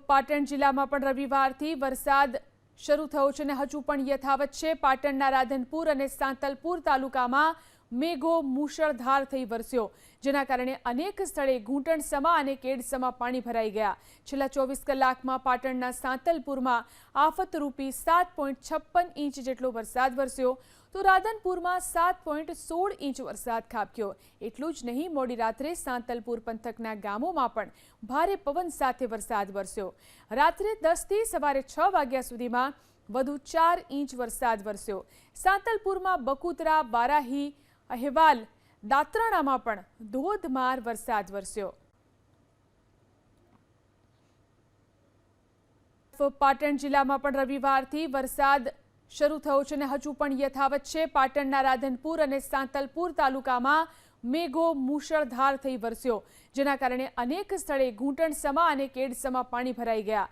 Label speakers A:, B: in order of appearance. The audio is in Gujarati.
A: પાટણ જિલ્લામાં પણ રવિવારથી વરસાદ શરૂ થયો છે અને હજુ પણ યથાવત છે। પાટણના રાધનપુર અને સાંતલપુર તાલુકામાં મેઘો મુશળધાર થઈ વરસ્યો, જેના કારણે અનેક સ્થળે ઘૂંટણસમા અને કેડસમા પાણી ભરાઈ ગયા। છેલ્લા 24 કલાકમાં પાટણના સાંતલપુરમાં આફતરૂપી 7.56 ઇંચ જેટલો વરસાદ વરસ્યો, તો રાધનપુરમાં 7.16 ઇંચ વરસાદ ખાબક્યો। એટલું જ નહીં, મોડી રાત્રે સાંતલપુર પંથકના ગામોમાં પણ ભારે પવન સાથે વરસાદ વરસ્યો। રાત્રે 10 થી સવારે 6 વાગ્યા સુધીમાં વધુ 4 ઇંચ વરસાદ વરસ્યો। સાંતલપુરમાં બકુતરા, બારાહી, અહેવાલ, દાત્રાણામાં પણ ધોધમાર વરસાદ વરસ્યો। પાટણ જિલ્લામાં પણ રવિવારથી વરસાદ શરૂ થયો છે અને હજુ પણ યથાવત છે। પાટણના રાધનપુર અને સાંતલપુર તાલુકામાં મેઘો મુશળધાર થઈ વરસ્યો, જેના કારણે અનેક સ્થળે ઘૂંટણસમા અને કેડસમા પાણી ભરાઈ ગયા।